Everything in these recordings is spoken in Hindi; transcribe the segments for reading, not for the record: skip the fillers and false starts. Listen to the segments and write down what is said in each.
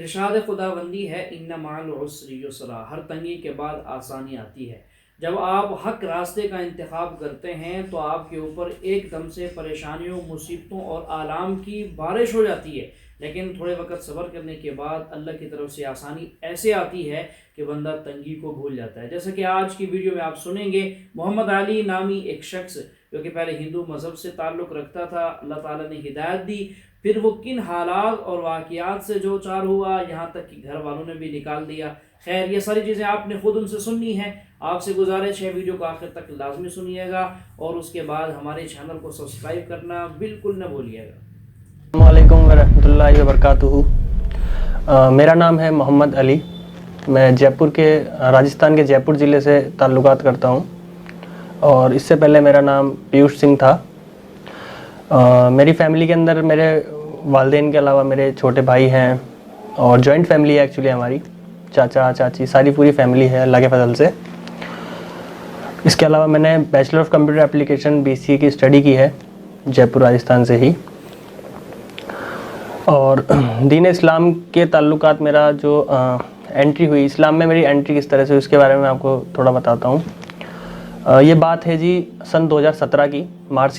इरशाद खुदाबंदी है, इन्ना मअल उस्रि युसरा, हर तंगी के बाद आसानी आती है। जब आप हक रास्ते का इंतखाब करते हैं तो आपके ऊपर एकदम से परेशानियों, मुसीबतों और आलाम की बारिश हो जाती है, लेकिन थोड़े वक्त सब्र करने के बाद अल्लाह की तरफ से आसानी ऐसे आती है कि बंदा तंगी को भूल जाता है। जैसा कि आज की वीडियो में आप सुनेंगे, मोहम्मद अली नामी एक शख्स जो कि पहले हिंदू मज़हब से ताल्लुक़ रखता था, अल्लाह ताला ने हिदायत दी, फिर वो किन हालात और वाक़ियात से जो चार हुआ, यहाँ तक कि घर वालों ने भी निकाल दिया। खैर, ये सारी चीज़ें आपने ख़ुद उनसे सुननी है। आपसे गुजारिश है वीडियो को आखिर तक लाजमी सुनिएगा और उसके बाद हमारे चैनल को सब्सक्राइब करना बिल्कुल न भूलिएगा। अस्सलाम वालेकुम वरहमतुल्लाहि वबरकातुहू। मेरा नाम है मोहम्मद अली। मैं राजस्थान के जयपुर ज़िले से ताल्लुकात करता हूँ और इससे पहले मेरा नाम पीयूष सिंह था। मेरी फ़ैमिली के अंदर मेरे वालिदैन के अलावा मेरे छोटे भाई हैं और जॉइंट फैमिली है एक्चुअली हमारी, चाचा चाची सारी पूरी फैमिली है अल्लाह के फजल से। इसके अलावा मैंने bachelor of computer application BCA की स्टडी की है जयपुर राजस्थान से ही। और दीन इस्लाम के ताल्लुकात मेरा जो एंट्री हुई इस्लाम में, मेरी एंट्री किस तरह से, उसके बारे में आपको थोड़ा बताता हूँ। ये बात है जी सन 2017 की, मार्च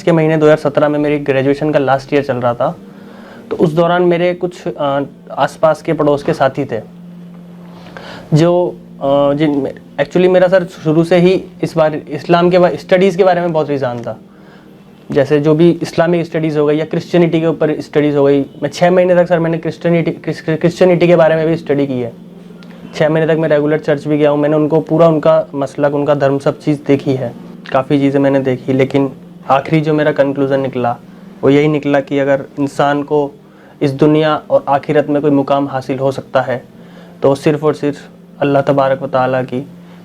के महीने 2017 में मेरी ग्रेजुएशन का लास्ट ईयर चल रहा था। तो उस दौरान मेरे कुछ आसपास के पड़ोस के साथी थे जो जिन एक्चुअली मेरा सर शुरू से ही इस बार इस्लाम के स्टडीज़ के बारे में बहुत रुझान था। जैसे जो भी इस्लामिक स्टडीज़ हो गई या क्रिश्चियनिटी के ऊपर स्टडीज़ हो गई। मैं 6 महीने तक सर मैंने क्रिश्चियनिटी के बारे में भी स्टडी की है। 6 महीने तक मैं रेगुलर चर्च भी गया हूँ। मैंने उनको पूरा उनका मसलक, उनका धर्म, सब चीज़ देखी है। काफ़ी चीज़ें मैंने देखी, लेकिन आखिरी जो मेरा कंक्लूज़न निकला वो यही निकला कि अगर इंसान को इस दुनिया और आखिरत में कोई मुकाम हासिल हो सकता है तो सिर्फ़ और सिर्फ अल्लाह तबारक व तआला की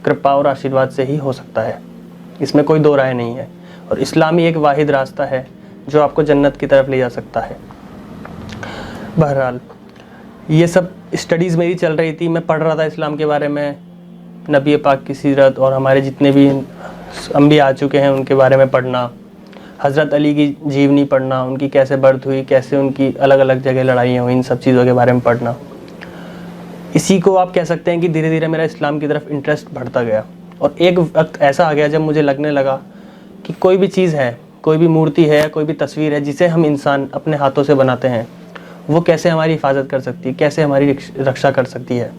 कृपा और आशीर्वाद से ही हो सकता है। इसमें कोई दो राय नहीं है। और इस्लाम ही एक वाहिद रास्ता है जो आपको जन्नत की तरफ ले जा सकता है। बहरहाल ये सब स्टडीज़ मेरी चल रही थी। मैं पढ़ रहा था इस्लाम के बारे में, नबी पाक की सीरत और हमारे जितने भी अंबिया आ चुके हैं उनके बारे में पढ़ना, हज़रत अली की जीवनी पढ़ना, उनकी कैसे बर्थ हुई, कैसे उनकी अलग अलग जगह लड़ाइयाँ हुई, इन सब चीज़ों के बारे में पढ़ना। इसी को आप कह सकते हैं कि धीरे धीरे मेरा इस्लाम की तरफ इंटरेस्ट बढ़ता गया। और एक वक्त ऐसा आ गया जब मुझे लगने लगा कि कोई भी चीज़ है, कोई भी मूर्ति है, कोई भी तस्वीर है जिसे हम इंसान अपने हाथों से बनाते हैं, वो कैसे हमारी हिफाजत कर सकती है, कैसे हमारी रक्षा कर सकती है।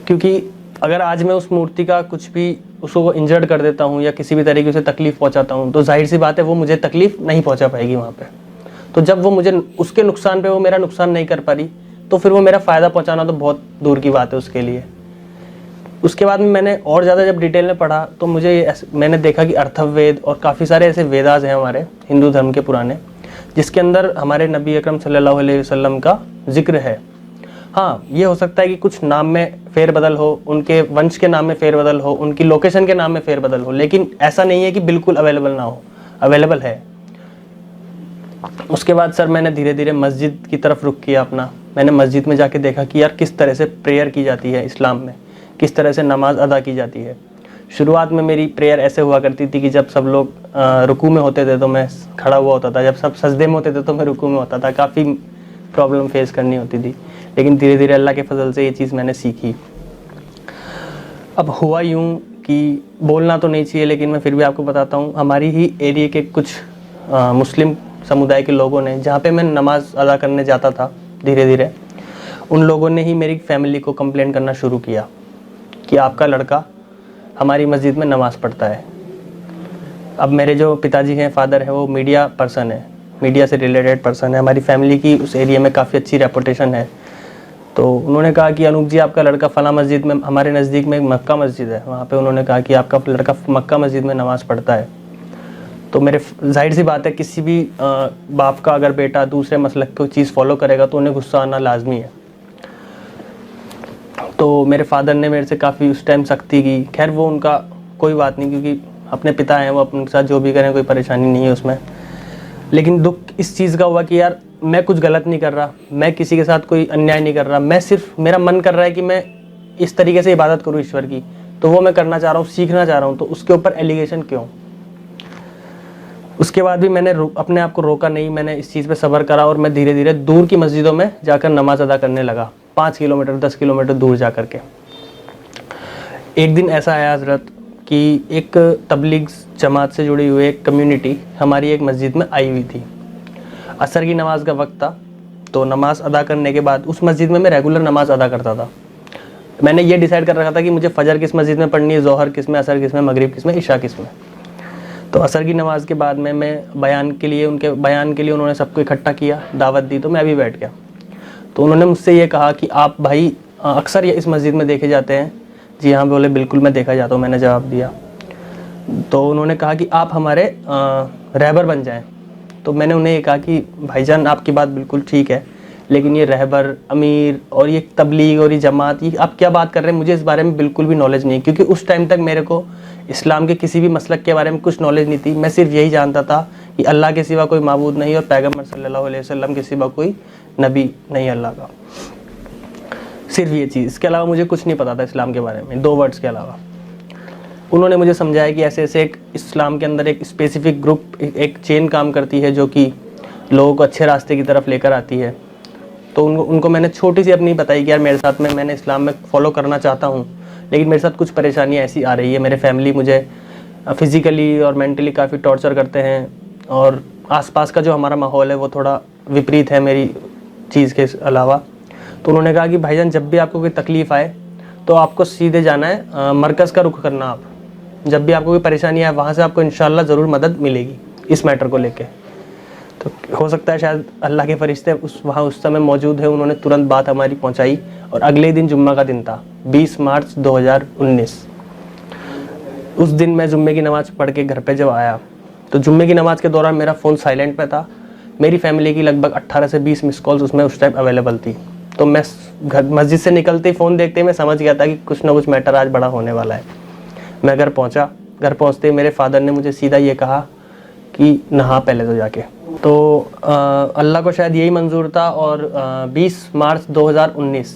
क्योंकि अगर आज मैं उस मूर्ति का कुछ भी उसको इंजर्ड कर देता हूँ या किसी भी तरीके से तकलीफ़ पहुँचाता हूँ तो जाहिर सी बात है वो मुझे तकलीफ़ नहीं पहुँचा पाएगी वहाँ पे। तो जब वो मुझे उसके नुकसान पे वो मेरा नुकसान नहीं कर पा रही तो फिर वो मेरा फ़ायदा पहुँचाना तो बहुत दूर की बात है उसके लिए। उसके बाद में मैंने और ज़्यादा जब डिटेल में पढ़ा तो मैंने देखा कि अर्थववेद और काफ़ी सारे ऐसे वेदास हैं हमारे हिंदू धर्म के पुराने, जिसके अंदर हमारे नबी अकरम सल्लल्लाहु अलैहि वसल्लम का जिक्र है। हाँ, ये हो सकता है कि कुछ नाम में फेरबदल हो, उनके वंश के नाम में फेरबदल हो, उनकी लोकेशन के नाम में फेरबदल हो, लेकिन ऐसा नहीं है कि बिल्कुल अवेलेबल ना हो, अवेलेबल है। उसके बाद सर मैंने धीरे धीरे मस्जिद की तरफ रुख किया अपना। मैंने मस्जिद में जाके देखा कि यार किस तरह से प्रेयर की जाती है इस्लाम में, किस तरह से नमाज अदा की जाती है। शुरुआत में मेरी प्रेयर ऐसे हुआ करती थी कि जब सब लोग रुकू में होते थे तो मैं खड़ा हुआ होता था, जब सब सजदे में होते थे तो मैं रुकू में होता था। काफ़ी प्रॉब्लम फेस करनी होती थी, लेकिन धीरे धीरे अल्लाह के फजल से ये चीज़ मैंने सीखी। अब हुआ यूँ कि बोलना तो नहीं चाहिए लेकिन मैं फिर भी आपको बताता हूँ। हमारी ही एरिया के कुछ मुस्लिम समुदाय के लोगों ने, जहाँ पे मैं नमाज़ अदा करने जाता था, धीरे धीरे उन लोगों ने ही मेरी फैमिली को कंप्लेंट करना शुरू किया कि आपका लड़का हमारी मस्जिद में नमाज़ पढ़ता है। अब मेरे जो पिताजी हैं, फादर है, वो मीडिया पर्सन है, मीडिया से रिलेटेड पर्सन है। हमारी फैमिली की उस एरिया में काफ़ी अच्छी रेपुटेशन है। तो उन्होंने कहा कि अनूप जी, आपका लड़का फ़लाँ मस्जिद में, हमारे नज़दीक में एक मक्का मस्जिद है, वहाँ पे उन्होंने कहा कि आपका लड़का मक्का मस्जिद में नमाज़ पढ़ता है। तो मेरे जाहिर सी बात है, किसी भी बाप का अगर बेटा दूसरे मसलक को चीज़ फॉलो करेगा तो उन्हें गुस्सा आना लाजमी है। तो मेरे फादर ने मेरे से काफ़ी उस टाइम सख्ती की। खैर वो उनका कोई बात नहीं, क्योंकि अपने पिता हैं, वो अपने साथ जो भी करें कोई परेशानी नहीं है उसमें। लेकिन दुख इस चीज़ का हुआ कि यार मैं कुछ गलत नहीं कर रहा, मैं किसी के साथ कोई अन्याय नहीं कर रहा, मैं सिर्फ मेरा मन कर रहा है कि मैं इस तरीके से इबादत करूँ ईश्वर की, तो वो मैं करना चाह रहा हूँ, सीखना चाह रहा हूँ, तो उसके ऊपर एलिगेशन क्यों। उसके बाद भी मैंने अपने आप को रोका नहीं, मैंने इस चीज़ पे सब्र करा और मैं धीरे धीरे दूर की मस्जिदों में जाकर नमाज अदा करने लगा, 5 किलोमीटर 10 किलोमीटर दूर जा कर के। एक दिन ऐसा आया हज़रत कि एक तबलीग जमात से जुड़ी हुई एक कम्युनिटी हमारी एक मस्जिद में आई हुई थी। असर की नमाज का वक्त था, तो नमाज़ अदा करने के बाद उस मस्जिद में मैं रेगुलर नमाज़ अदा करता था। मैंने ये डिसाइड कर रखा था कि मुझे फ़जर किस मस्जिद में पढ़नी है, ज़ोहर किस में, असर किस में, मगरिब किस में, इशा किस में। तो असर की नमाज़ के बाद में मैं बयान के लिए उन्होंने सबको इकट्ठा किया, दावत दी, तो मैं अभी बैठ गया। तो उन्होंने मुझसे ये कहा कि आप भाई अक्सर इस मस्जिद में देखे जाते हैं? जी हाँ। बोले बिल्कुल मैं देखा जाता हूँ, मैंने जवाब दिया। तो उन्होंने कहा कि आप हमारे रहबर बन जाएं। तो मैंने उन्हें ये कहा कि भाईजान आपकी बात बिल्कुल ठीक है, लेकिन ये रहबर, अमीर और ये तबलीग और ये जमात, ये आप क्या बात कर रहे हैं? मुझे इस बारे में बिल्कुल भी नॉलेज नहीं है, क्योंकि उस टाइम तक मेरे को इस्लाम के किसी भी मसलक के बारे में कुछ नॉलेज नहीं थी। मैं सिर्फ यही जानता था कि अल्लाह के सिवा कोई माबूद नहीं और पैगम्बर सल्लल्लाहु अलैहि वसल्लम के सिवा कोई नबी नहीं अल्लाह का, सिर्फ ये चीज़। इसके अलावा मुझे कुछ नहीं पता था इस्लाम के बारे में, 2 वर्ड्स के अलावा। उन्होंने मुझे समझाया कि ऐसे ऐसे एक इस्लाम के अंदर एक स्पेसिफिक ग्रुप, एक चेन काम करती है जो कि लोगों को अच्छे रास्ते की तरफ लेकर आती है। तो उनको मैंने छोटी सी अपनी बताई कि यार मेरे साथ में, मैंने इस्लाम में फ़ॉलो करना चाहता हूँ, लेकिन मेरे साथ कुछ परेशानियाँ ऐसी आ रही है। मेरे फैमिली मुझे फ़िज़िकली और मेंटली काफ़ी टॉर्चर करते हैं, और आसपास का जो हमारा माहौल है वो थोड़ा विपरीत है मेरी चीज़ के अलावा। तो उन्होंने कहा कि भाईजान जब भी आपको कोई तकलीफ़ आए तो आपको सीधे जाना है, मरकज़ का रुख करना। आप जब भी आपको कोई परेशानी आए, वहाँ से आपको इंशाल्लाह ज़रूर मदद मिलेगी इस मैटर को लेके। तो हो सकता है शायद अल्लाह के फरिश्ते वहाँ उस समय मौजूद है, उन्होंने तुरंत बात हमारी पहुँचाई। और अगले दिन जुम्मा का दिन था, 20 मार्च 2019। उस दिन मैं जुम्मे की नमाज़ पढ़ के घर पे जब आया, तो जुम्मे की नमाज़ के दौरान मेरा फ़ोन साइलेंट पे था। मेरी फैमिली की लगभग 18 से 20 मिस कॉल्स उसमें उस टाइम अवेलेबल थी। तो मैं घर मस्जिद से निकलते ही फ़ोन देखते ही मैं समझ गया था कि कुछ ना कुछ मैटर आज बड़ा होने वाला है। मैं घर पहुंचा। घर पहुंचते ही मेरे फादर ने मुझे सीधा ये कहा कि नहा पहले तो जाके। तो अल्लाह को शायद यही मंजूर था, और 20 मार्च 2019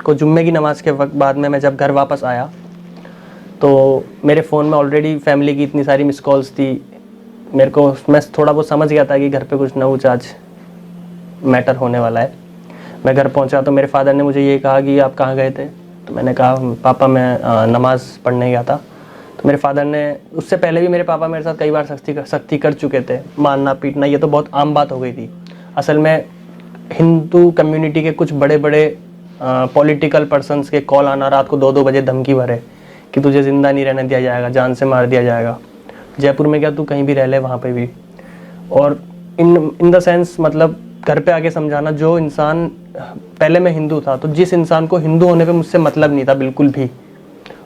को जुम्मे की नमाज़ के वक्त बाद में मैं जब घर वापस आया, तो मेरे फ़ोन में ऑलरेडी फैमिली की इतनी सारी मिस कॉल्स थी। मैं थोड़ा बहुत समझ गया था कि घर पे कुछ ना कुछ आज मैटर होने वाला है। मैं घर पहुंचा तो मेरे फादर ने मुझे ये कहा कि आप कहाँ गए थे? तो मैंने कहा पापा मैं नमाज़ पढ़ने गया था। तो मेरे फादर ने, उससे पहले भी मेरे पापा मेरे साथ कई बार सख्ती कर चुके थे, मारना पीटना, ये तो बहुत आम बात हो गई थी। असल में हिंदू कम्युनिटी के कुछ बड़े बड़े पॉलिटिकल पर्सनस के कॉल आना, रात को 2-2 बजे धमकी भरे कि तुझे ज़िंदा नहीं रहने दिया जाएगा, जान से मार दिया जाएगा। जयपुर में क्या, तू कहीं भी रह ले, वहाँ पे भी। और इन द सेंस, मतलब घर पे आके समझाना, जो इंसान, पहले मैं हिंदू था, तो जिस इंसान को हिंदू होने पे मुझसे मतलब नहीं था बिल्कुल भी,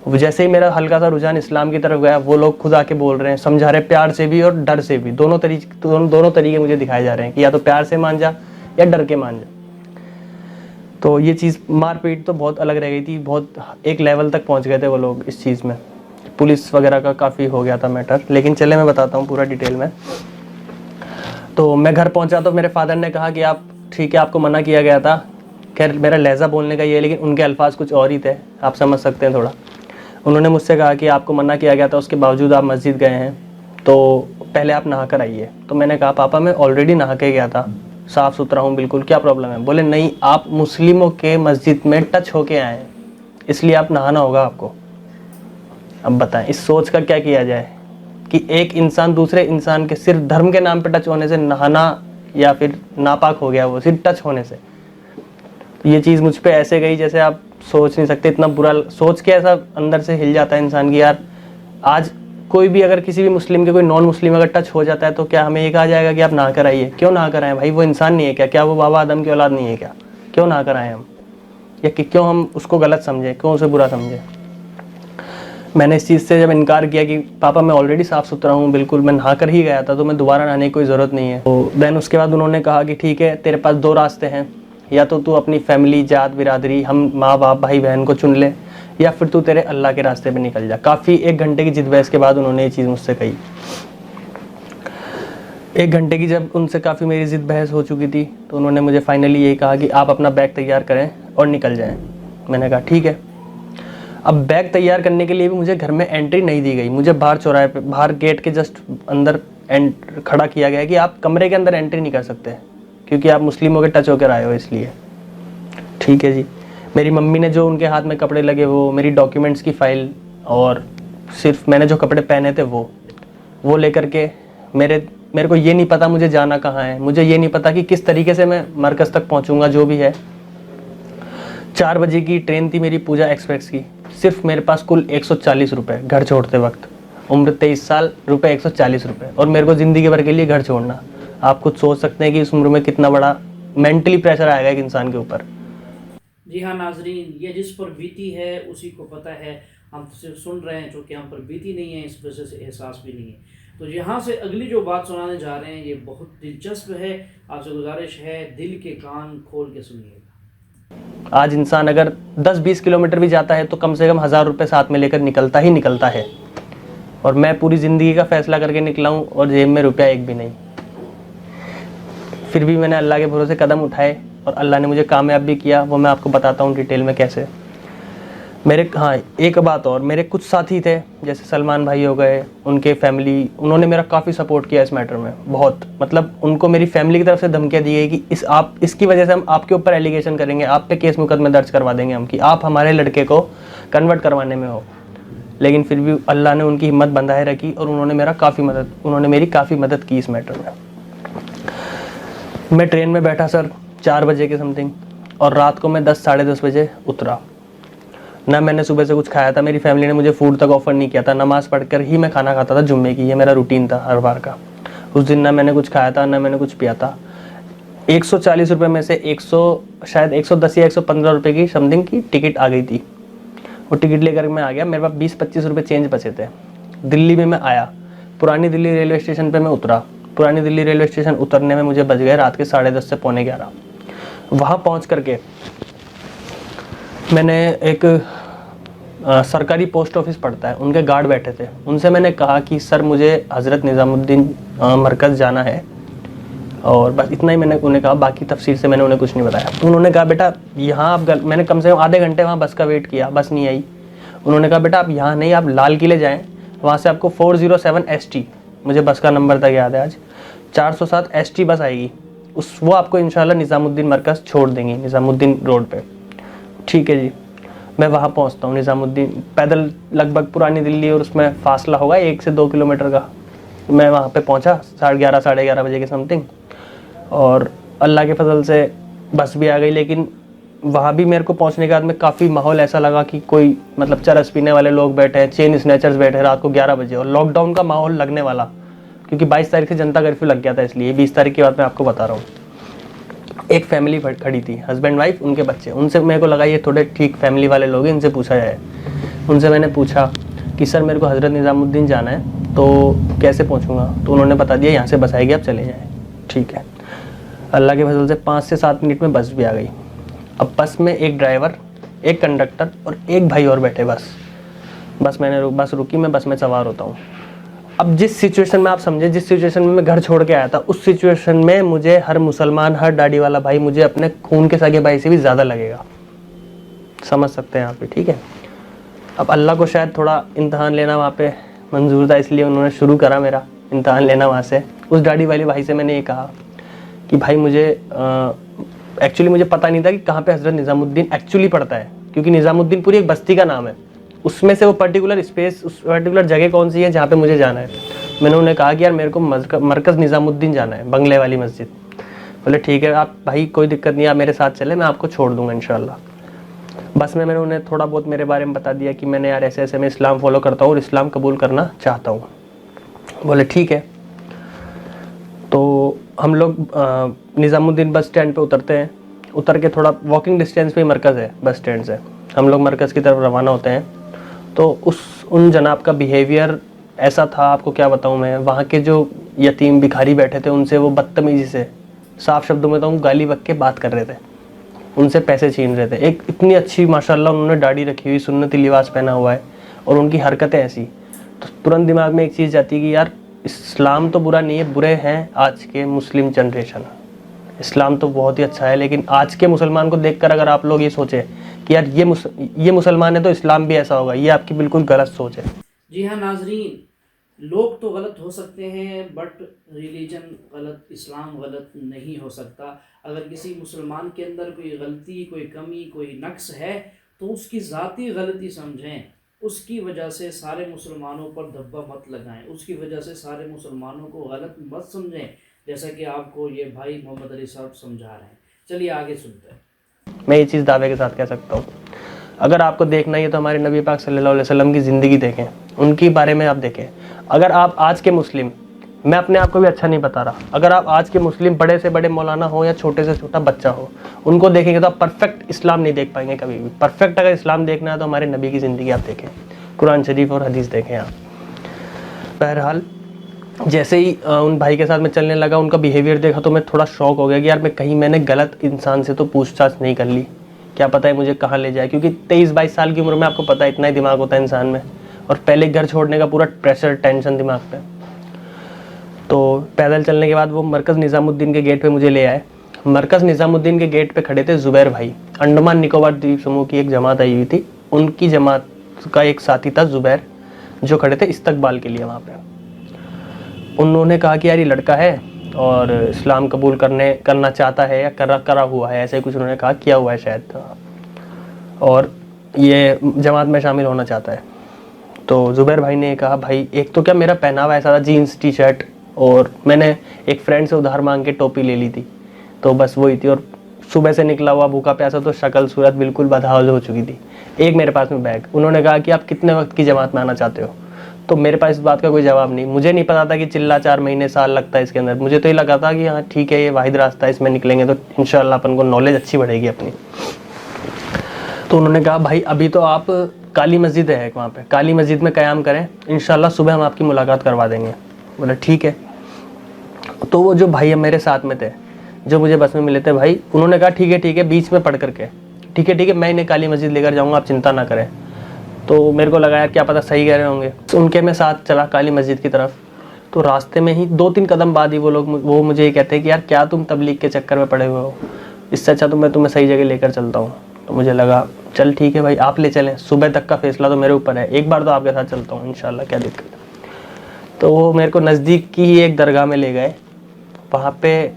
जैसे ही मेरा हल्का सा रुझान इस्लाम की तरफ गया, वो लोग खुद आके बोल रहे हैं, समझा रहे, प्यार से भी और डर से भी, दोनों तरीके मुझे दिखाए जा रहे हैं कि या तो प्यार से मान जा या डर के मान जा। तो ये चीज़, मारपीट तो बहुत अलग रह गई थी, बहुत एक लेवल तक पहुंच गए थे वो लोग इस चीज़ में। पुलिस वगैरह का काफ़ी हो गया था मैटर, लेकिन चले मैं बताता हूँ पूरा डिटेल में। तो मैं घर पहुंचा तो मेरे फादर ने कहा कि आप ठीक है, आपको मना किया गया था। खैर मेरा लहजा बोलने का ये है, लेकिन उनके अल्फाज कुछ और ही थे, आप समझ सकते हैं थोड़ा। उन्होंने मुझसे कहा कि आपको मना किया गया था, उसके बावजूद आप मस्जिद गए हैं, तो पहले आप नहा कर आइए। तो मैंने कहा पापा मैं ऑलरेडी नहा के गया था, साफ़ सुथरा हूँ बिल्कुल, क्या प्रॉब्लम है? बोले नहीं, आप मुस्लिमों के मस्जिद में टच होके आए हैं, इसलिए आप नहाना होगा आपको। अब बताएं इस सोच का क्या किया जाए कि एक इंसान दूसरे इंसान के सिर्फ धर्म के नाम पे टच होने से नहाना या फिर नापाक हो गया, वो सिर्फ टच होने से। तो ये चीज़ मुझ पे ऐसे गई जैसे आप सोच नहीं सकते, इतना बुरा सोच के ऐसा अंदर से हिल जाता है इंसान की, यार आज कोई भी अगर किसी भी मुस्लिम के कोई नॉन मुस्लिम अगर टच हो जाता है तो क्या हमें ये कहा जाएगा कि आप नहा कर आइए? क्यों नहा कर आए भाई? वो इंसान नहीं है क्या? क्या वो बाबा आदम की औलाद नहीं है क्या? क्यों नहा कर आए हम? या कि क्यों हम उसको गलत समझे, क्यों उसे बुरा समझे? मैंने इस चीज़ से जब इनकार किया कि पापा मैं ऑलरेडी साफ़ सुथरा हूँ बिल्कुल, मैं नहा कर ही गया था, तो मैं दोबारा नहाने की कोई ज़रूरत नहीं है। तो देन उसके बाद उन्होंने कहा कि ठीक है, तेरे पास 2 रास्ते हैं, या तो तू अपनी फैमिली, जात बिरादरी, हम माँ बाप भाई बहन को चुन ले, या फिर तू तेरे अल्लाह के रास्ते पे निकल जा। काफ़ी 1 घंटे की जिद बहस के बाद उन्होंने ये चीज़ मुझसे कही। 1 घंटे की जब उनसे काफ़ी मेरी जिद बहस हो चुकी थी, तो उन्होंने मुझे फाइनली यही कहा कि आप अपना बैग तैयार करें और निकल जाएं। मैंने कहा ठीक है। अब बैग तैयार करने के लिए भी मुझे घर में एंट्री नहीं दी गई, मुझे बाहर चौराहे पे, बाहर गेट के जस्ट अंदर खड़ा किया गया है कि आप कमरे के अंदर एंट्री नहीं कर सकते क्योंकि आप मुस्लिमों के टच होकर आए हो इसलिए। ठीक है जी। मेरी मम्मी ने जो उनके हाथ में कपड़े लगे वो मेरी डॉक्यूमेंट्स की फ़ाइल और सिर्फ मैंने जो कपड़े पहने थे वो लेकर के मेरे को ये नहीं पता मुझे जाना कहाँ है, मुझे ये नहीं पता कि किस तरीके से मैं मरकज़ तक पहुँचूँगा। जो भी है 4 बजे की ट्रेन थी मेरी पूजा एक्सप्रेस की। सिर्फ मेरे पास कुल 140 रुपये घर छोड़ते वक्त, उम्र 23 साल, रुपये 140 रुपये, और मेरे को ज़िंदगी भर के लिए घर छोड़ना। आप कुछ सोच सकते हैं कि इस उम्र में कितना बड़ा मेंटली प्रेशर आएगा एक इंसान के ऊपर। जी हाँ नाजरीन, ये जिस पर बीती है उसी को पता है। हम तो सिर्फ सुन रहे हैं, चूँकि हम पर बीती नहीं है इस वजह से एहसास भी नहीं है। तो यहाँ से अगली जो बात सुनाने जा रहे हैं ये बहुत दिलचस्प है। आपसे गुजारिश है दिल के कान खोल के सुनिएगा। आज इंसान अगर 10-20 किलोमीटर भी जाता है तो कम से कम 1000 रुपये साथ में लेकर निकलता ही निकलता है, और मैं पूरी ज़िंदगी का फ़ैसला करके निकला हूँ और जेब में रुपया एक भी नहीं। फिर भी मैंने अल्लाह के भरोसे कदम उठाए और अल्लाह ने मुझे कामयाब भी किया। वो मैं आपको बताता हूँ डिटेल में कैसे। एक बात और, मेरे कुछ साथी थे जैसे सलमान भाई हो गए, उनके फैमिली, उन्होंने मेरा काफ़ी सपोर्ट किया इस मैटर में बहुत। मतलब उनको मेरी फैमिली की तरफ से धमकियाँ दी गई कि इसकी वजह से हम आपके ऊपर एलिगेशन करेंगे, आप पे केस मुकदमे दर्ज करवा देंगे हम कि आप हमारे लड़के को कन्वर्ट करवाने में हो। लेकिन फिर भी अल्लाह ने उनकी हिम्मत बंधाए रखी और उन्होंने मेरी काफ़ी मदद की इस मैटर में। मैं ट्रेन में बैठा सर 4 बजे के समथिंग, और रात को मैं 10 साढ़े 10 बजे उतरा। ना मैंने सुबह से कुछ खाया था, मेरी फैमिली ने मुझे फूड तक ऑफर नहीं किया था। नमाज़ पढ़कर ही मैं खाना खाता था जुम्मे की, ये मेरा रूटीन था हर बार का। उस दिन ना मैंने कुछ खाया था ना मैंने कुछ पिया था। 140 रुपये में से 110 या 115 रुपये की समथिंग की टिकट आ गई थी। वो टिकट लेकर मैं आ गया, मेरे पास 20-25 रुपये चेंज बचे थे। दिल्ली में मैं आया, पुरानी दिल्ली रेलवे स्टेशन पर मैं उतरा। पुरानी दिल्ली रेलवे स्टेशन उतरने में मुझे बज गए रात के 10:30 से 11:45। वहाँ पहुँच करके मैंने एक सरकारी पोस्ट ऑफिस पड़ता है, उनके गार्ड बैठे थे। उनसे मैंने कहा कि सर मुझे हज़रत निज़ामुद्दीन मरकज़ जाना है, और बस इतना ही मैंने उन्हें कहा। बाकी तफसीर से मैंने उन्हें कुछ नहीं बताया। उन्होंने कहा बेटा यहाँ आप मैंने कम से कम आधे घंटे वहाँ बस का वेट किया, बस नहीं आई। उन्होंने कहा बेटा आप यहाँ नहीं, आप लाल किले जाएँ, वहाँ से आपको 407 ST, मुझे बस का नंबर तक याद है आज, 407 ST बस आएगी, वो आपको इंशाल्लाह निज़ामुद्दीन मरकज़ छोड़ देंगी, निज़ामुद्दीन रोड पे। ठीक है जी। मैं वहाँ पहुँचता हूँ निज़ामुद्दीन, पैदल लगभग पुरानी दिल्ली और उसमें फ़ासला होगा 1 से 2 किलोमीटर का। मैं वहाँ पे पहुँचा 11:30 साढ़े 11 बजे के समथिंग, और अल्लाह के फजल से बस भी आ गई। लेकिन वहाँ भी मेरे को पहुँचने के बाद में काफ़ी माहौल ऐसा लगा कि कोई मतलब चरस पीने वाले लोग बैठे हैं, चेन स्नैचर्स बैठे हैं रात को 11 बजे, और लॉकडाउन का माहौल लगने वाला, क्योंकि 22 तारीख से जनता कर्फ्यू लग गया था, इसलिए 20 तारीख की बात मैं आपको बता रहा हूँ। एक फैमिली खड़ी थी, हस्बैंड वाइफ उनके बच्चे। उनसे मेरे को लगा ये थोड़े ठीक फैमिली वाले लोग हैं, इनसे पूछा जाए। उनसे मैंने पूछा कि सर मेरे को हज़रत निज़ामुद्दीन जाना है तो कैसे पहुंचूंगा? तो उन्होंने बता दिया यहाँ से बस आएगी, आप चले जाएँ। ठीक है। अल्लाह के फजल से 5 से 7 मिनट में बस भी आ गई। अब बस में एक ड्राइवर, एक कंडक्टर और एक भाई और बैठे। बस रुकी, मैं बस में सवार होता हूँ। अब जिस सिचुएशन में आप समझे, जिस सिचुएशन में मैं घर छोड़ के आया था, उस सिचुएशन में मुझे हर मुसलमान, हर दाढ़ी वाला भाई मुझे अपने खून के सगे भाई से भी ज़्यादा लगेगा। समझ सकते हैं यहाँ पे, ठीक है। अब अल्लाह को शायद थोड़ा इम्तहान लेना वहाँ पे मंजूर था, इसलिए उन्होंने शुरू करा मेरा इम्तहान लेना वहाँ से। उस दाढ़ी वाले भाई से मैंने ये कहा कि भाई मुझे एक्चुअली मुझे पता नहीं था कि कहाँ पे हज़रत निज़ामुद्दीन एक्चुअली पड़ता है, क्योंकि निज़ामुद्दीन पूरी एक बस्ती का नाम है, उसमें से वो पर्टिकुलर स्पेस, उस पर्टिकुलर जगह कौन सी है जहाँ पे मुझे जाना है। मैंने उन्हें कहा कि यार मेरे को मरकज़ निज़ामुद्दीन जाना है, बंगले वाली मस्जिद। बोले ठीक है आप भाई कोई दिक्कत नहीं, आप मेरे साथ चले, मैं आपको छोड़ दूँगा इंशाल्लाह। बस में मैंने उन्हें थोड़ा बहुत मेरे बारे में बता दिया कि मैंने यार ऐसे ऐसे मैं इस्लाम फॉलो करता हूँ और इस्लाम कबूल करना चाहता हूँ। बोले ठीक है। तो हम लोग निज़ामुद्दीन बस स्टैंड पे उतरते हैं। उतर के थोड़ा वॉकिंग डिस्टेंस पे मरकज़ है बस स्टैंड से। हम लोग मरकज़ की तरफ रवाना होते हैं। तो उन जनाब का बिहेवियर ऐसा था, आपको क्या बताऊँ मैं। वहाँ के जो यतीम भिखारी बैठे थे उनसे वो बदतमीज़ी से, साफ़ शब्दों में तो गाली बक के बात कर रहे थे, उनसे पैसे छीन रहे थे। एक इतनी अच्छी माशाल्लाह उन्होंने दाढ़ी रखी हुई, सुन्नती लिबास पहना हुआ है, और उनकी हरकतें ऐसी, तो तुरंत दिमाग में एक चीज़ जाती है कि यार इस्लाम तो बुरा नहीं है, बुरे हैं आज के मुस्लिम जनरेशन। इस्लाम तो बहुत ही अच्छा है, लेकिन आज के मुसलमान को देखकर अगर आप लोग ये सोचें कि यार ये मुसलमान है तो इस्लाम भी ऐसा होगा, ये आपकी बिल्कुल गलत सोच है। जी हाँ नाजरीन, लोग तो गलत हो सकते हैं बट रिलीजन गलत, इस्लाम गलत नहीं हो सकता। अगर किसी मुसलमान के अंदर कोई गलती, कोई कमी, कोई नक्स है तो उसकी ज़ाती गलती समझें, उसकी वजह से सारे मुसलमानों पर धब्बा मत लगाएं, उसकी वजह से सारे मुसलमानों को गलत मत समझें, जैसा कि आपको ये भाई मोहम्मद अली साहब समझा रहे हैं। चलिए आगे सुनते हैं। मैं ये चीज़ दावे के साथ कह सकता हूँ, अगर आपको देखना ही है तो हमारे नबी पाक सल्लल्लाहु अलैहि वसल्लम की ज़िंदगी देखें, उनके बारे में आप देखें। अगर आप आज के मुस्लिम, मैं अपने आप को भी अच्छा नहीं बता रहा, अगर आप आज के मुस्लिम बड़े से बड़े मौलाना हो या छोटे से छोटा बच्चा हो, उनको देखेंगे तो आप परफेक्ट इस्लाम नहीं देख पाएंगे कभी भी। परफेक्ट अगर इस्लाम देखना है तो हमारे नबी की ज़िंदगी आप देखें, कुरान शरीफ और हदीस देखें आप। बहरहाल जैसे ही उन भाई के साथ मैं चलने लगा, उनका बिहेवियर देखा तो मैं थोड़ा शॉक हो गया कि यार मैं कहीं मैंने गलत इंसान से तो पूछताछ नहीं कर ली, क्या पता है मुझे कहाँ ले जाए। क्योंकि 23-22 साल की उम्र में आपको पता है इतना ही दिमाग होता है इंसान में, और पहले घर छोड़ने का पूरा प्रेशर, टेंशन दिमाग पे। तो पैदल चलने के बाद वो मरकज़ निज़ामुद्दीन के गेट पे मुझे ले आए। मरकज़ निज़ामुद्दीन के गेट पे खड़े थे ज़ुबैर भाई, अंडमान निकोबार द्वीप समूह की एक जमात आई हुई थी, उनकी जमात का एक साथी था ज़ुबैर, जो खड़े थे इस्तकबाल के लिए वहाँ पे। उन्होंने कहा कि यार ये लड़का है और इस्लाम कबूल करना चाहता है या करा हुआ है, ऐसे कुछ उन्होंने कहा, किया हुआ है शायद, और ये जमात में शामिल होना चाहता है। तो ज़ुबैर भाई ने कहा भाई एक तो क्या मेरा पहनावा ऐसा था, जीन्स टी शर्ट, और मैंने एक फ्रेंड से उधार मांग के टोपी ले ली थी, तो बस वही थी, और सुबह से निकला हुआ भूखा प्यासा, तो शक्ल सूरत बिल्कुल बदहाल हो चुकी थी। एक मेरे पास में बैग। उन्होंने कहा कि आप कितने वक्त की जमात में आना चाहते हो, तो मेरे पास इस बात का कोई जवाब नहीं। मुझे नहीं पता था कि चिल्ला 4 महीने साल लगता है इसके अंदर। मुझे तो ये लगा था कि हाँ ठीक है, ये वाहिद रास्ता है, इसमें निकलेंगे तो इंशाल्लाह अपन को नॉलेज अच्छी बढ़ेगी अपनी। तो उन्होंने कहा भाई अभी तो आप काली मस्जिद है वहाँ पे, काली मस्जिद में क़याम करें, इंशाल्लाह सुबह हम आपकी मुलाकात करवा देंगे। बोले ठीक है। तो वो जो भाई मेरे साथ में थे, जो मुझे बस में मिले थे भाई, उन्होंने कहा ठीक है बीच में पढ़ करके, ठीक है मैं इन्हें काली मस्जिद लेकर जाऊँगा, आप चिंता ना करें। तो मेरे को लगा यार क्या पता सही कह रहे होंगे, तो उनके मैं साथ चला काली मस्जिद की तरफ। तो रास्ते में ही 2-3 कदम बाद ही वो मुझे ये कहते हैं कि यार क्या तुम तबलीग के चक्कर में पड़े हुए हो, इससे अच्छा तो मैं तुम्हें सही जगह लेकर चलता हूँ। तो मुझे लगा चल ठीक है भाई, आप ले चलें, सुबह तक का फैसला तो मेरे ऊपर है, एक बार तो आपके साथ चलता हूँ इंशाल्लाह, क्या दिक्कत है। तो वो मेरे को नज़दीक की ही एक दरगाह में ले गए। वहाँ पे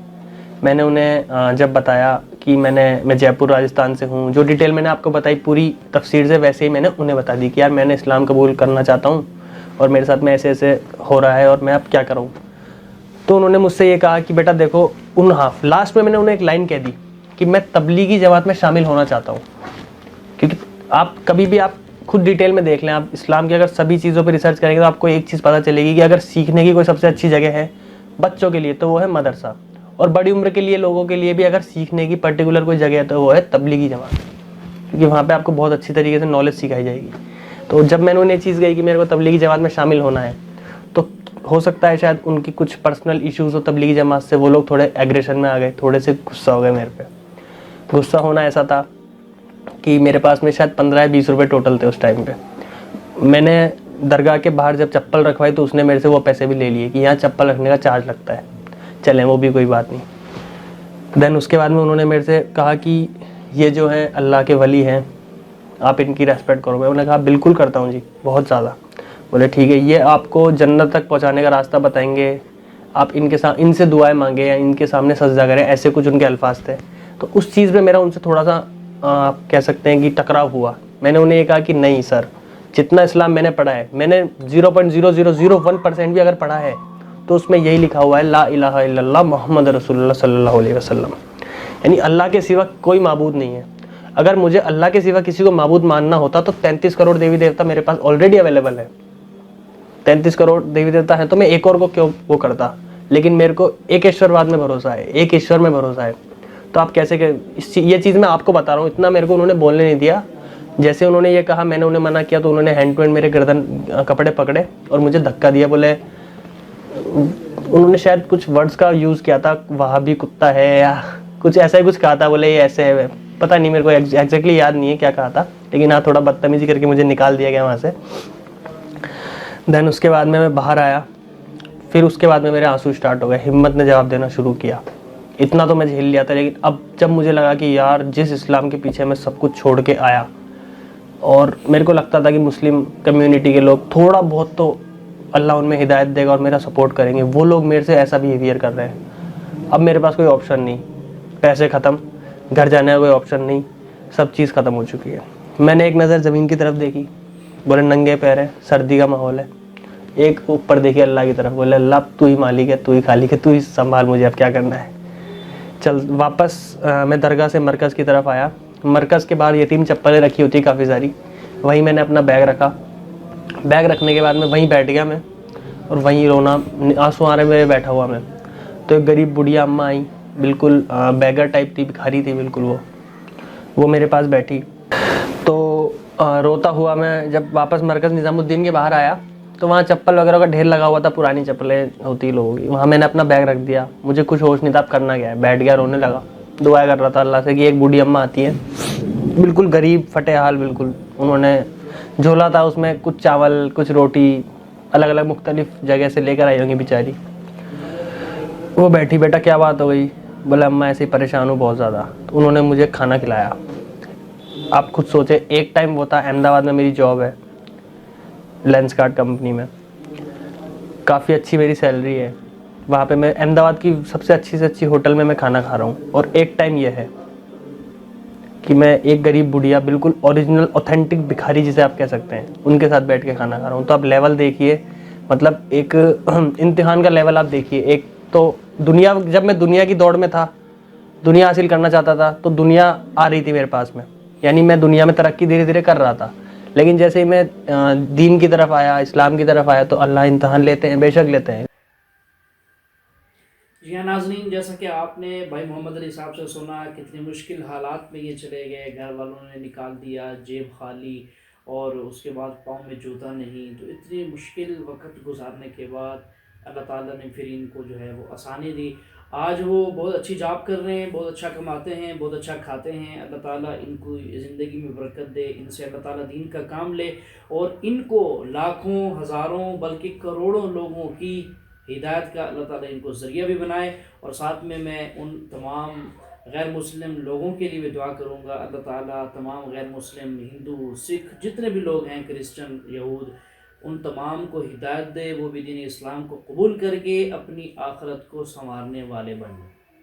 मैंने उन्हें जब बताया कि मैं जयपुर राजस्थान से हूँ, जो डिटेल मैंने आपको बताई पूरी तफसीर से, वैसे ही मैंने उन्हें बता दी कि यार मैंने इस्लाम कबूल करना चाहता हूँ और मेरे साथ में ऐसे ऐसे हो रहा है और मैं अब क्या करूँ। तो उन्होंने मुझसे ये कहा कि बेटा देखो, लास्ट में मैंने उन्हें एक लाइन कह दी कि मैं तबलीगी जमात में शामिल होना चाहता हूँ। क्योंकि आप कभी भी आप खुद डिटेल में देख लें, आप इस्लाम की अगर सभी चीज़ों पर रिसर्च करेंगे तो आपको एक चीज़ पता चलेगी कि अगर सीखने की कोई सबसे अच्छी जगह है बच्चों के लिए तो वो है मदरसा, और बड़ी उम्र के लिए लोगों के लिए भी अगर सीखने की पर्टिकुलर कोई जगह है तो वो है तबलीगी जमात, क्योंकि वहाँ पे आपको बहुत अच्छी तरीके से नॉलेज सिखाई जाएगी। तो जब मैंने उन्हें चीज़ कही कि मेरे को तबलीगी जमात में शामिल होना है, तो हो सकता है शायद उनकी कुछ पर्सनल इश्यूज़ हो तबलीगी जमात से, वो लोग थोड़े एग्रेशन में आ गए, थोड़े से गुस्सा हो गए मेरे पे। गुस्सा होना ऐसा था कि मेरे पास में शायद 15 या 20 रुपये टोटल थे उस टाइम पे। मैंने दरगाह के बाहर जब चप्पल रखवाई तो उसने मेरे से वो पैसे भी ले लिए कि यहाँ चप्पल रखने का चार्ज लगता है, चलें वो भी कोई बात नहीं। देन उसके बाद में उन्होंने मेरे से कहा कि ये जो है अल्लाह के वली हैं, आप इनकी रेस्पेक्ट करो। मैंने कहा बिल्कुल करता हूँ जी, बहुत ज़्यादा। बोले ठीक है, ये आपको जन्नत तक पहुँचाने का रास्ता बताएंगे, आप इनसे दुआएं मांगे या इनके सामने सजदा करें, ऐसे कुछ उनके अल्फाज थे। तो उस चीज़ में मेरा उनसे थोड़ा सा आप कह सकते हैं कि टकराव हुआ। मैंने उन्हें ये कहा कि नहीं सर, जितना इस्लाम मैंने पढ़ा है, मैंने 0.0001% भी अगर पढ़ा है तो उसमें यही लिखा हुआ है ला इलाहा इल्लल्लाह मुहम्मद रसूलुल्लाह सल्लल्लाहु अलैहि वसल्लम, यानी अल्लाह के सिवा कोई माबूद नहीं है। अगर मुझे अल्लाह के सिवा किसी को माबूद मानना होता तो 33 करोड़ देवी देवता मेरे पास ऑलरेडी अवेलेबल है। 33 करोड़ देवी देवता है तो मैं एक और को क्यों वो करता, लेकिन मेरे को एक ईश्वरवाद में भरोसा है, एक ईश्वर में भरोसा है। तो आप कैसे ये चीज़ मैं आपको बता रहा हूँ, इतना मेरे को उन्होंने बोलने नहीं दिया। जैसे उन्होंने ये कहा, मैंने उन्हें मना किया तो उन्होंने हैंड टू हैंड मेरे गर्दन कपड़े पकड़े और मुझे धक्का दिया। बोले, उन्होंने शायद कुछ वर्ड्स का यूज़ किया था, वहाँ भी कुत्ता है या कुछ ऐसा ही कुछ कहा था। बोले ये ऐसे है, पता नहीं, मेरे को एग्जैक्टली याद नहीं है क्या कहा था, लेकिन हाँ थोड़ा बदतमीजी करके मुझे निकाल दिया गया वहाँ से। देन उसके बाद में मैं बाहर आया, फिर उसके बाद में मेरे आंसू स्टार्ट हो गए, हिम्मत ने जवाब देना शुरू किया। इतना तो मैं झेल लिया था, लेकिन अब जब मुझे लगा कि यार जिस इस्लाम के पीछे मैं सब कुछ छोड़ के आया, और मेरे को लगता था कि मुस्लिम कम्युनिटी के लोग थोड़ा बहुत तो अल्लाह उनमें हिदायत देगा और मेरा सपोर्ट करेंगे, वो लोग मेरे से ऐसा बिहेवियर कर रहे हैं। अब मेरे पास कोई ऑप्शन नहीं, पैसे ख़त्म, घर जाने का कोई ऑप्शन नहीं, सब चीज़ ख़त्म हो चुकी है। मैंने एक नज़र ज़मीन की तरफ देखी, बोले नंगे पैर है, सर्दी का माहौल है। एक ऊपर देखी अल्लाह की तरफ, बोले अल्लाह तू ही मालिक है, तू ही खालिक है, तू ही संभाल, मुझे अब क्या करना है। चल वापस मैं दरगाह से मरकज़ की तरफ आया। मरकज़ के बाहर यतीम चप्पलें रखी होती काफ़ी सारी, वहीं मैंने अपना बैग रखा। बैग रखने के बाद में वहीं बैठ गया मैं, और वहीं रोना, आंसू आ रहे मेरे, बैठा हुआ मैं। तो एक गरीब बुढ़िया अम्मा आई, बिल्कुल बैगर टाइप थी, भिखारी थी बिल्कुल, वो मेरे पास बैठी। तो रोता हुआ मैं जब वापस मरकज़ निज़ामुद्दीन के बाहर आया तो वहाँ चप्पल वगैरह का ढेर लगा हुआ था, पुरानी चप्पलें होती लोगों की। वहाँ मैंने अपना बैग रख दिया, मुझे कुछ होश नहीं था अब करना क्या है। बैठ गया, रोने लगा, दुआ कर रहा था अल्लाह से कि एक बूढ़ी अम्मा आती है, बिल्कुल गरीब फटे हाल, बिल्कुल उन्होंने झोला था, उसमें कुछ चावल कुछ रोटी अलग अलग मुख्तलिफ जगह से लेकर आई होंगी बेचारी। वो बैठी, बेटा क्या बात हो गई? बोला अम्मा ऐसे ही परेशान हूँ बहुत ज़्यादा। तो उन्होंने मुझे खाना खिलाया। आप खुद सोचे, एक टाइम वो था, अहमदाबाद में मेरी जॉब है, लेंस कार्ड कंपनी में, काफ़ी अच्छी मेरी सैलरी है। वहाँ पे मैं अहमदाबाद की सबसे अच्छी से अच्छी होटल में मैं खाना खा रहा हूँ, और एक टाइम ये है कि मैं एक गरीब बुढ़िया, बिल्कुल ओरिजिनल ऑथेंटिक भिखारी जिसे आप कह सकते हैं, उनके साथ बैठ के खाना खा रहा हूँ। तो आप लेवल देखिए, मतलब एक इम्तिहान का लेवल आप देखिए। एक तो दुनिया, जब मैं दुनिया की दौड़ में था, दुनिया हासिल करना चाहता था, तो दुनिया आ रही थी मेरे पास में, यानी मैं दुनिया में तरक्की धीरे धीरे कर रहा था। लेकिन जैसे ही मैं दीन की तरफ आया, इस्लाम की तरफ आया, तो अल्लाह इम्तहान लेते हैं, बेशक लेते हैं। जी हाँ नाज़रीन, जैसा कि आपने भाई मोहम्मद अली साहब से सुना, कितनी मुश्किल हालात में ये चले गए, घर वालों ने निकाल दिया, जेब खाली, और उसके बाद पाँव में जूता नहीं। तो इतनी मुश्किल वक्त गुजारने के बाद अल्लाह ताला ने फिर इनको जो है वो आसानी दी। आज वो बहुत अच्छी जॉब कर रहे हैं, बहुत अच्छा कमाते हैं, बहुत अच्छा खाते हैं। अल्लाह ताला इनको ज़िंदगी में बरकत दे, इनसे अल्लाह ताला दीन का काम ले, और इनको लाखों हज़ारों बल्कि करोड़ों लोगों की हिदायत का अल्लाह ताला इनको ज़रिया भी बनाए। और साथ में मैं उन तमाम गैर मुस्लिम लोगों के लिए भी दुआ करूँगा, अल्लाह ताला तमाम गैर मुस्लिम, हिंदू, सिख, जितने भी लोग हैं, क्रिश्चन, यहूद, उन तमाम को हिदायत दे, वो भी दीन इस्लाम को कबूल करके अपनी आखिरत को संवारने वाले बने।